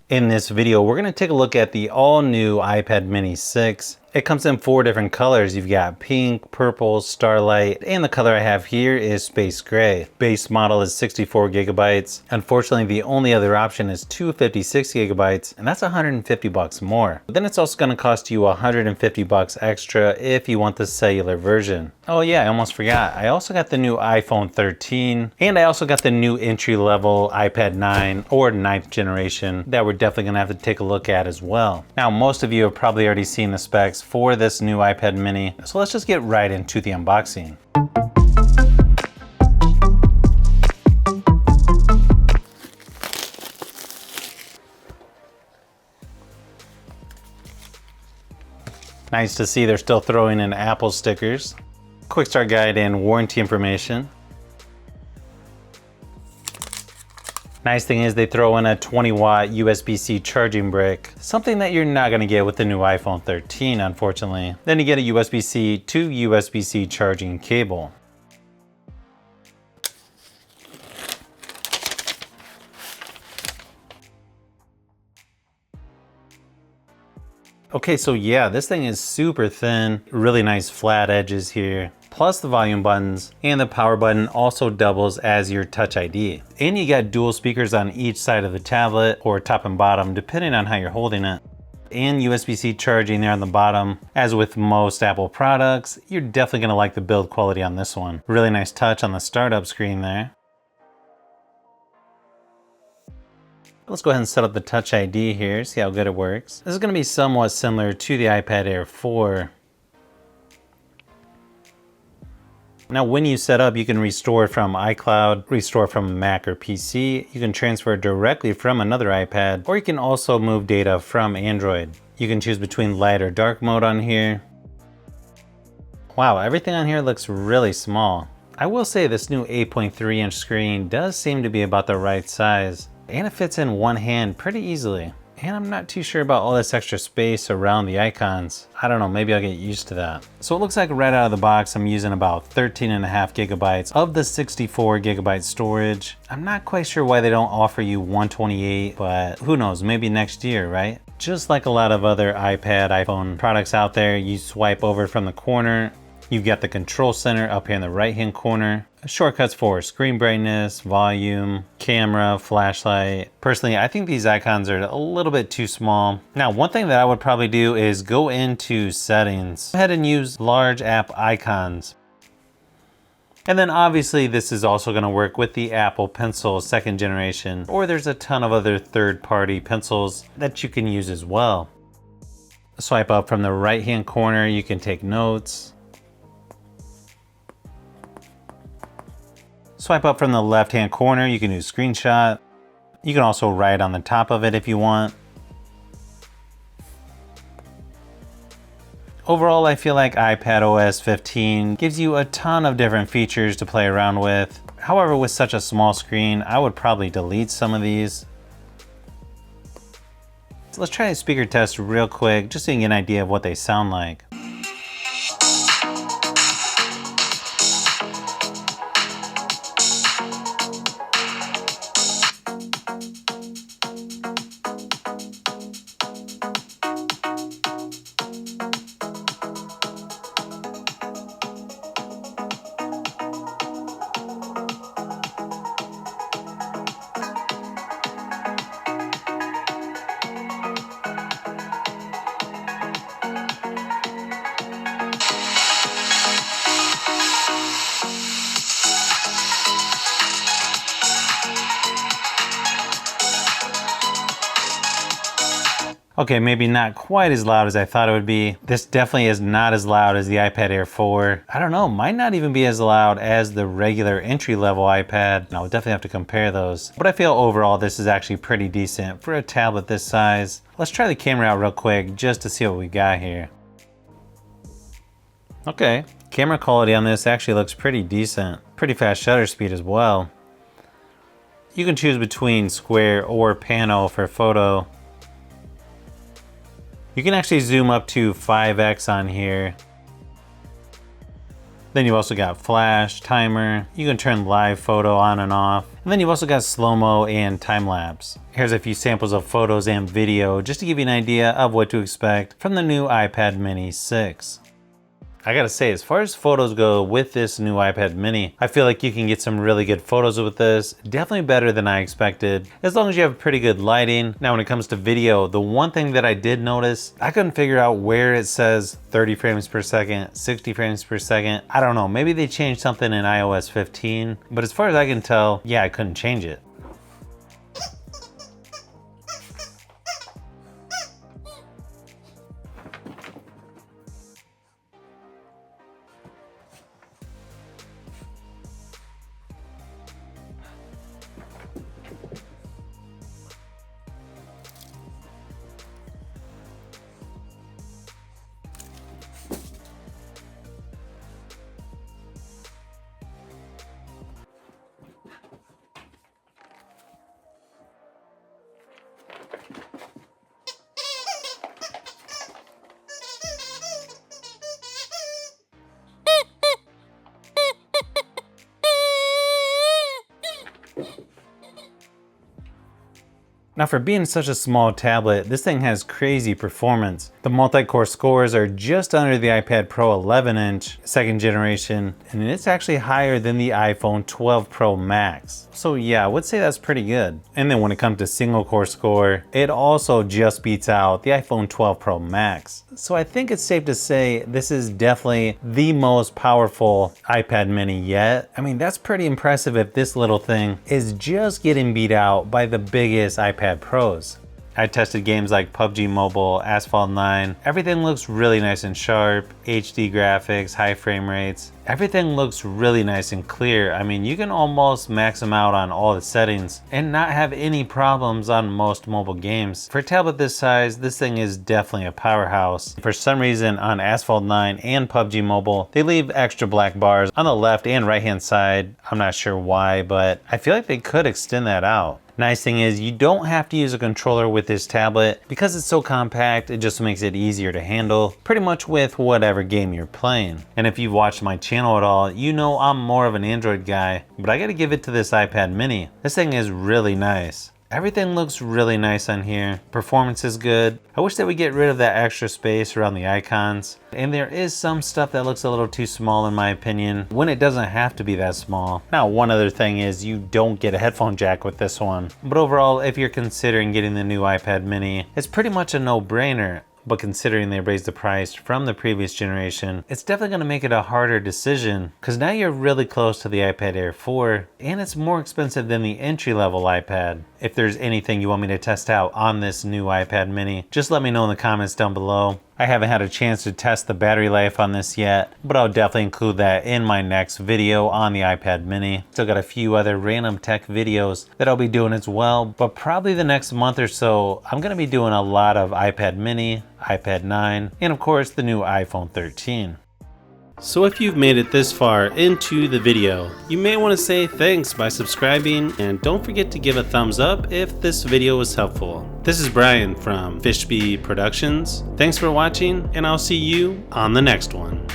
In this video, we're going to take a look at the all-new iPad mini 6. It comes in 4 different colors. You've got pink, purple, starlight, and the color I have here is space gray. Base model is 64 gigabytes. Unfortunately, the only other option is 256 gigabytes, and that's $150 more. But then it's also going to cost you $150 extra if you want the cellular version. Oh yeah, I almost forgot. I also got the new iPhone 13, and I also got the new entry-level iPad 9 or 9th generation that we're definitely going to have to take a look at as well. Now, most of you have probably already seen the specs for this new iPad mini, so let's just get right into the unboxing. Nice to see they're still throwing in Apple stickers. Quick start guide and warranty information. Nice thing is they throw in a 20-watt USB-C charging brick, something that you're not going to get with the new iPhone 13, unfortunately. Then you get a USB-C to USB-C charging cable. Okay, so yeah, this thing is super thin, really nice flat edges here. Plus the volume buttons, and the power button also doubles as your Touch ID. And you got dual speakers on each side of the tablet, or top and bottom, depending on how you're holding it. And USB-C charging there on the bottom. As with most Apple products, you're definitely gonna like the build quality on this one. Really nice touch on the startup screen there. Let's go ahead and set up the Touch ID here, see how good it works. This is gonna be somewhat similar to the iPad Air 4. Now, when you set up, you can restore from iCloud, restore from Mac or PC. You can transfer directly from another iPad, or you can also move data from Android. You can choose between light or dark mode on here. Wow, everything on here looks really small. I will say this new 8.3-inch screen does seem to be about the right size, and it fits in one hand pretty easily. And I'm not too sure about all this extra space around the icons. I don't know, maybe I'll get used to that. So it looks like right out of the box, I'm using about 13.5 gigabytes of the 64 gigabyte storage. I'm not quite sure why they don't offer you 128, but who knows, maybe next year, right? Just like a lot of other iPad, iPhone products out there, you swipe over from the corner. You've got the control center up here in the right-hand corner. Shortcuts for screen brightness, volume, camera, flashlight. Personally, I think these icons are a little bit too small. Now, one thing that I would probably do is go into settings. Go ahead and use large app icons. And then obviously this is also gonna work with the Apple Pencil 2nd generation, or there's a ton of other third-party pencils that you can use as well. Swipe up from the right-hand corner, you can take notes. Swipe up from the left-hand corner, you can do screenshot. You can also write on the top of it if you want. Overall, I feel like iPadOS 15 gives you a ton of different features to play around with. However, with such a small screen, I would probably delete some of these. So let's try a speaker test real quick, just so you can get an idea of what they sound like. Okay, maybe not quite as loud as I thought it would be. This definitely is not as loud as the iPad Air 4. I don't know, might not even be as loud as the regular entry-level iPad. I'll definitely have to compare those. But I feel overall this is actually pretty decent for a tablet this size. Let's try the camera out real quick just to see what we got here. Okay, camera quality on this actually looks pretty decent. Pretty fast shutter speed as well. You can choose between square or panel for photo. You can actually zoom up to 5x on here. Then you've also got flash, timer, you can turn live photo on and off, and then you've also got slow-mo and time-lapse. Here's a few samples of photos and video just to give you an idea of what to expect from the new iPad mini 6. I gotta say, as far as photos go with this new iPad mini, I feel like you can get some really good photos with this. Definitely better than I expected, as long as you have pretty good lighting. Now when it comes to video, the one thing that I did notice, I couldn't figure out where it says 30 frames per second, 60 frames per second. I don't know, maybe they changed something in iOS 15, but as far as I can tell, yeah, I couldn't change it. Now for being such a small tablet, this thing has crazy performance. The multi-core scores are just under the iPad Pro 11-inch, second generation, and it's actually higher than the iPhone 12 Pro Max. So yeah, I would say that's pretty good. And then when it comes to single core score, it also just beats out the iPhone 12 Pro Max. So I think it's safe to say this is definitely the most powerful iPad mini yet. I mean, that's pretty impressive if this little thing is just getting beat out by the biggest iPad Pros. I tested games like PUBG Mobile, Asphalt 9. Everything looks really nice and sharp, HD graphics, high frame rates. Everything looks really nice and clear. I mean, you can almost max them out on all the settings and not have any problems on most mobile games. For a tablet this size, this thing is definitely a powerhouse. For some reason on Asphalt 9 and PUBG Mobile, they leave extra black bars on the left and right hand side. I'm not sure why, but I feel like they could extend that out. Nice thing is you don't have to use a controller with this tablet because it's so compact. It just makes it easier to handle pretty much with whatever game you're playing. And if you've watched my channel at all, you know I'm more of an Android guy, but I gotta give it to this iPad mini. This thing is really nice. Everything looks really nice on here. Performance is good. I wish that we get rid of that extra space around the icons. And there is some stuff that looks a little too small in my opinion, when it doesn't have to be that small. Now, one other thing is you don't get a headphone jack with this one. But overall, if you're considering getting the new iPad mini, it's pretty much a no-brainer. But considering they raised the price from the previous generation, it's definitely going to make it a harder decision because now you're really close to the iPad Air 4 and it's more expensive than the entry-level iPad. If there's anything you want me to test out on this new iPad mini, just let me know in the comments down below. I haven't had a chance to test the battery life on this yet, but I'll definitely include that in my next video on the iPad mini. Still got a few other random tech videos that I'll be doing as well, but probably the next month or so, I'm gonna be doing a lot of iPad mini, iPad 9, and of course the new iPhone 13. So if you've made it this far into the video, you may want to say thanks by subscribing, and don't forget to give a thumbs up if this video was helpful. This is Brian from Fishbee Productions. Thanks for watching, and I'll see you on the next one.